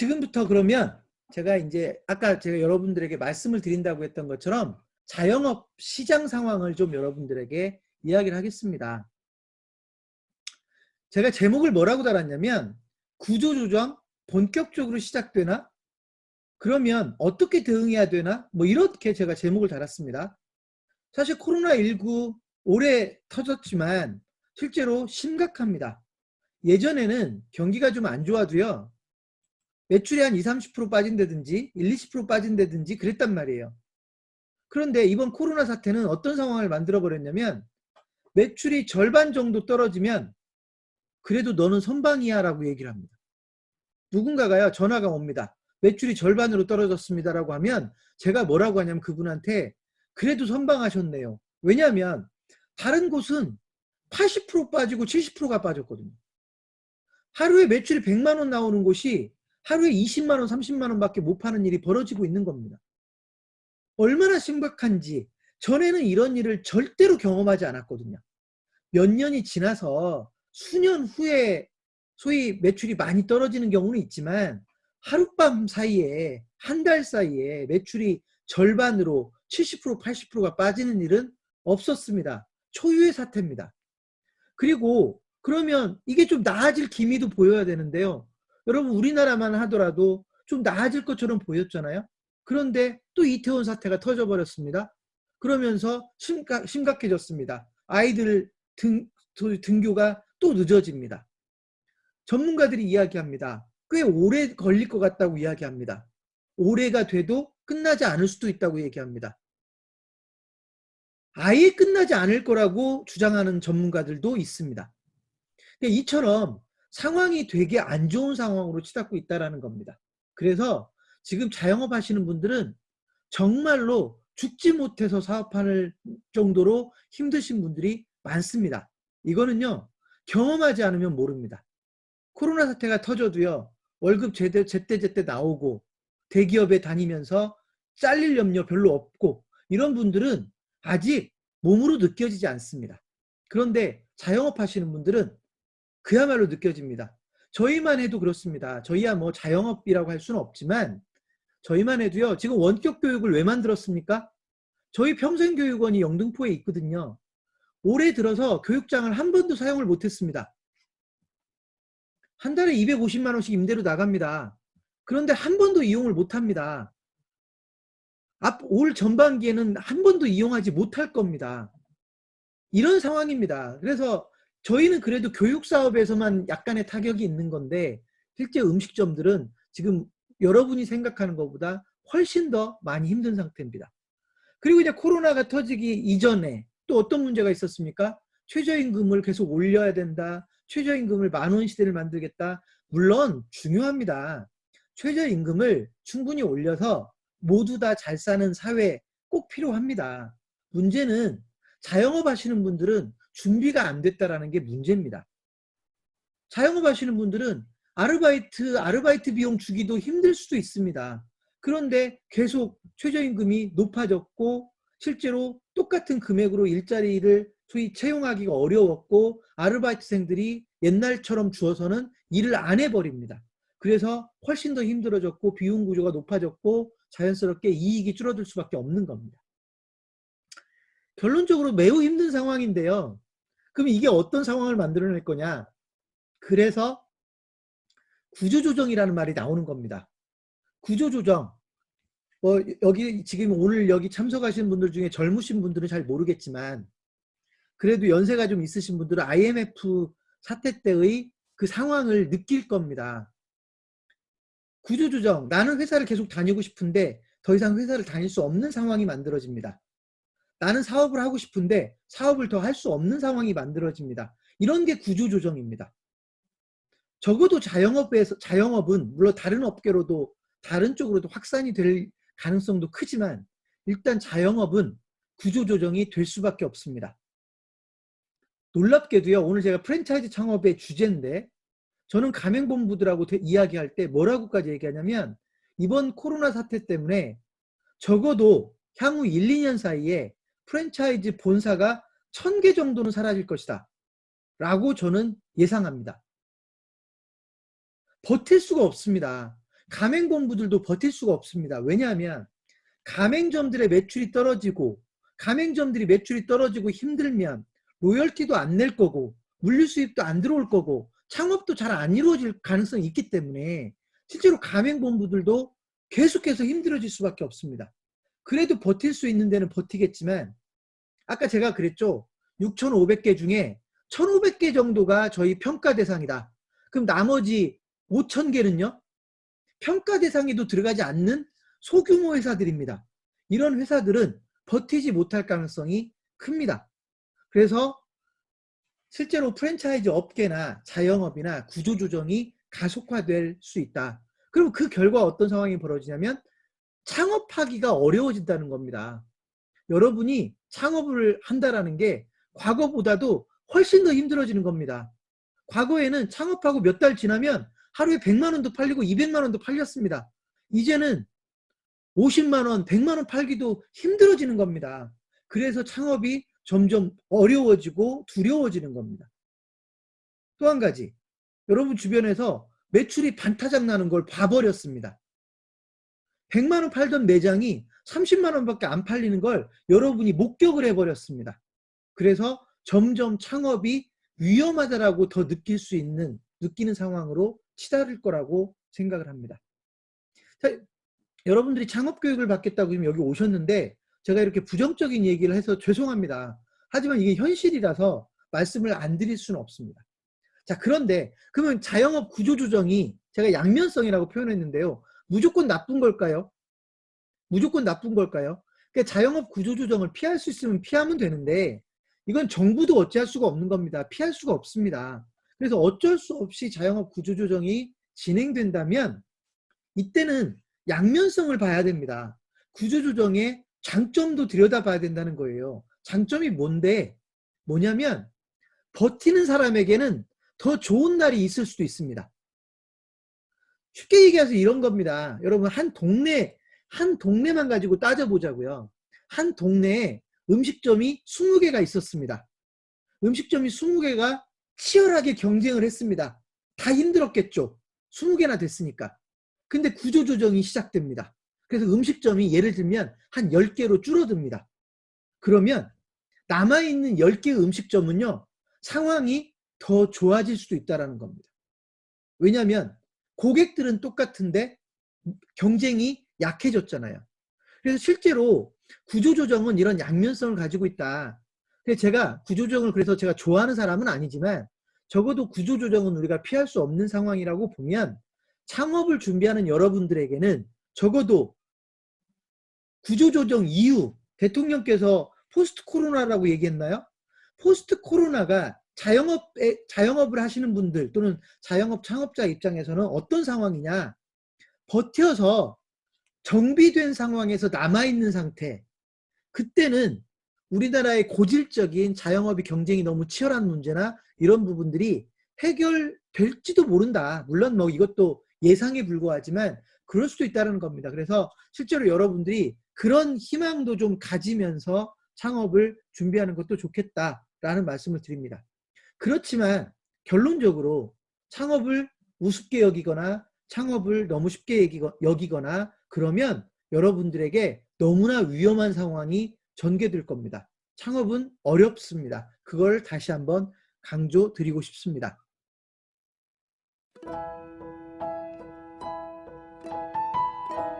지금부터 그러면 제가 이제 아까 제가 여러분들에게 말씀을 드린다고 했던 것처럼 자영업 시장 상황을 좀 여러분들에게 이야기를 하겠습니다. 제가 제목을 뭐라고 달았냐면 구조조정 본격적으로 시작되나? 그러면 어떻게 대응해야 되나? 뭐 이렇게 제가 제목을 달았습니다. 사실 코로나19 올해 터졌지만 실제로 심각합니다. 예전에는 경기가 좀 안 좋아도요. 매출이 한 20-30% 빠진다든지 1-20% 빠진다든지 그랬단 말이에요. 그런데 이번 코로나 사태는 어떤 상황을 만들어 버렸냐면 매출이 절반 정도 떨어지면 그래도 너는 선방이야 라고 얘기를 합니다. 누군가가요 전화가 옵니다. 매출이 절반으로 떨어졌습니다라고 하면 제가 뭐라고 하냐면 그분한테 그래도 선방하셨네요. 왜냐하면 다른 곳은 80% 빠지고 70%가 빠졌거든요. 하루에 매출이 100만 원 나오는 곳이 하루에 20만 원, 30만 원밖에 못 파는 일이 벌어지고 있는 겁니다. 얼마나 심각한지 전에는 이런 일을 절대로 경험하지 않았거든요. 몇 년이 지나서 수년 후에 소위 매출이 많이 떨어지는 경우는 있지만 하룻밤 사이에 한 달 사이에 매출이 절반으로 70% 80%가 빠지는 일은 없었습니다. 초유의 사태입니다. 그리고 그러면 이게 좀 나아질 기미도 보여야 되는데요. 여러분 우리나라만 하더라도 좀 나아질 것처럼 보였잖아요. 그런데 또 이태원 사태가 터져버렸습니다. 그러면서 심각해졌습니다. 아이들 등교가 또 늦어집니다. 전문가들이 이야기합니다. 꽤 오래 걸릴 것 같다고 이야기합니다. 올해가 돼도 끝나지 않을 수도 있다고 얘기합니다. 아예 끝나지 않을 거라고 주장하는 전문가들도 있습니다. 이처럼 상황이 되게 안 좋은 상황으로 치닫고 있다는 겁니다. 그래서 지금 자영업 하시는 분들은 정말로 죽지 못해서 사업하는 정도로 힘드신 분들이 많습니다. 이거는요 경험하지 않으면 모릅니다. 코로나 사태가 터져도요 월급 제때 나오고 대기업에 다니면서 잘릴 염려 별로 없고 이런 분들은 아직 몸으로 느껴지지 않습니다. 그런데 자영업 하시는 분들은 그야말로 느껴집니다. 저희만 해도 그렇습니다. 저희야 뭐 자영업이라고 할 수는 없지만 저희만 해도요 지금 원격 교육을 왜 만들었습니까? 저희 평생교육원이 영등포에 있거든요. 올해 들어서 교육장을 한 번도 사용을 못했습니다. 한 달에 250만 원씩 임대료 나갑니다. 그런데 한 번도 이용을 못합니다. 올 전반기에는 한 번도 이용하지 못할 겁니다. 이런 상황입니다. 그래서 저희는 그래도 교육사업에서만 약간의 타격이 있는 건데 실제 음식점들은 지금 여러분이 생각하는 것보다 훨씬 더 많이 힘든 상태입니다. 그리고 이제 코로나가 터지기 이전에 또 어떤 문제가 있었습니까? 최저임금을 계속 올려야 된다. 최저임금을 만원 시대를 만들겠다. 물론 중요합니다. 최저임금을 충분히 올려서 모두 다 잘 사는 사회 꼭 필요합니다. 문제는 자영업 하시는 분들은 준비가 안 됐다라는 게 문제입니다. 자영업 하시는 분들은 아르바이트 비용 주기도 힘들 수도 있습니다. 그런데 계속 최저임금이 높아졌고 실제로 똑같은 금액으로 일자리를 소위 채용하기가 어려웠고 아르바이트생들이 옛날처럼 주어서는 일을 안 해버립니다. 그래서 훨씬 더 힘들어졌고 비용 구조가 높아졌고 자연스럽게 이익이 줄어들 수밖에 없는 겁니다. 결론적으로 매우 힘든 상황인데요. 그럼 이게 어떤 상황을 만들어낼 거냐? 그래서 구조조정이라는 말이 나오는 겁니다. 구조조정. 여기 지금 오늘 여기 참석하신 분들 중에 젊으신 분들은 잘 모르겠지만 그래도 연세가 좀 있으신 분들은 IMF 사태 때의 그 상황을 느낄 겁니다. 구조조정. 나는 회사를 계속 다니고 싶은데 더 이상 회사를 다닐 수 없는 상황이 만들어집니다. 나는 사업을 하고 싶은데 사업을 더 할 수 없는 상황이 만들어집니다. 이런 게 구조조정입니다. 적어도 자영업은 물론 다른 업계로도 다른 쪽으로도 확산이 될 가능성도 크지만 일단 자영업은 구조조정이 될 수밖에 없습니다. 놀랍게도요 오늘 제가 프랜차이즈 창업의 주제인데 저는 가맹본부들하고 이야기할 때 뭐라고까지 얘기하냐면 이번 코로나 사태 때문에 적어도 향후 1, 2년 사이에 프랜차이즈 본사가 1000개 정도는 사라질 것이다 라고 저는 예상합니다. 버틸 수가 없습니다. 가맹본부들도 버틸 수가 없습니다. 왜냐하면 가맹점들의 매출이 떨어지고 가맹점들이 매출이 떨어지고 힘들면 로열티도 안 낼 거고 물류 수입도 안 들어올 거고 창업도 잘 안 이루어질 가능성이 있기 때문에 실제로 가맹본부들도 계속해서 힘들어질 수밖에 없습니다. 그래도 버틸 수 있는 데는 버티겠지만 아까 제가 그랬죠. 6,500개 중에 1,500개 정도가 저희 평가 대상이다. 그럼 나머지 5,000개는요? 평가 대상에도 들어가지 않는 소규모 회사들입니다. 이런 회사들은 버티지 못할 가능성이 큽니다. 그래서 실제로 프랜차이즈 업계나 자영업이나 구조조정이 가속화될 수 있다. 그럼 그 결과 어떤 상황이 벌어지냐면 창업하기가 어려워진다는 겁니다. 여러분이 창업을 한다라는 게 과거보다도 훨씬 더 힘들어지는 겁니다. 과거에는 창업하고 몇 달 지나면 하루에 100만 원도 팔리고 200만 원도 팔렸습니다. 이제는 50만 원, 100만 원 팔기도 힘들어지는 겁니다. 그래서 창업이 점점 어려워지고 두려워지는 겁니다. 또 한 가지, 여러분 주변에서 매출이 반타작 나는 걸 봐버렸습니다. 100만 원 팔던 매장이 30만 원밖에 안 팔리는 걸 여러분이 목격을 해버렸습니다. 그래서 점점 창업이 위험하다라고 더 느끼는 상황으로 치달을 거라고 생각을 합니다. 자, 여러분들이 창업 교육을 받겠다고 지금 여기 오셨는데 제가 이렇게 부정적인 얘기를 해서 죄송합니다. 하지만 이게 현실이라서 말씀을 안 드릴 수는 없습니다. 자, 그런데 그러면 자영업 구조조정이 제가 양면성이라고 표현했는데요. 무조건 나쁜 걸까요? 무조건 나쁜 걸까요? 그러니까 자영업 구조조정을 피할 수 있으면 피하면 되는데 이건 정부도 어찌할 수가 없는 겁니다. 피할 수가 없습니다. 그래서 어쩔 수 없이 자영업 구조조정이 진행된다면 이때는 양면성을 봐야 됩니다. 구조조정의 장점도 들여다봐야 된다는 거예요. 장점이 뭐냐면 버티는 사람에게는 더 좋은 날이 있을 수도 있습니다. 쉽게 얘기해서 이런 겁니다. 여러분 한 동네만 가지고 따져보자고요. 한 동네에 음식점이 20개가 있었습니다. 음식점이 20개가 치열하게 경쟁을 했습니다. 다 힘들었겠죠. 20개나 됐으니까. 근데 구조조정이 시작됩니다. 그래서 음식점이 예를 들면 한 10개로 줄어듭니다. 그러면 남아있는 10개의 음식점은요. 상황이 더 좋아질 수도 있다는 겁니다. 왜냐하면 고객들은 똑같은데 경쟁이 약해졌잖아요. 그래서 실제로 구조조정은 이런 양면성을 가지고 있다. 그래서 제가 구조조정을 그래서 제가 좋아하는 사람은 아니지만 적어도 구조조정은 우리가 피할 수 없는 상황이라고 보면 창업을 준비하는 여러분들에게는 적어도 구조조정 이후 대통령께서 포스트 코로나라고 얘기했나요? 포스트 코로나가 자영업을 하시는 분들 또는 자영업 창업자 입장에서는 어떤 상황이냐? 버텨서 정비된 상황에서 남아있는 상태. 그때는 우리나라의 고질적인 자영업의 경쟁이 너무 치열한 문제나 이런 부분들이 해결될지도 모른다. 물론 뭐 이것도 예상에 불과하지만 그럴 수도 있다는 겁니다. 그래서 실제로 여러분들이 그런 희망도 좀 가지면서 창업을 준비하는 것도 좋겠다라는 말씀을 드립니다. 그렇지만 결론적으로 창업을 우습게 여기거나 창업을 너무 쉽게 여기거나 그러면 여러분들에게 너무나 위험한 상황이 전개될 겁니다. 창업은 어렵습니다. 그걸 다시 한번 강조드리고 싶습니다.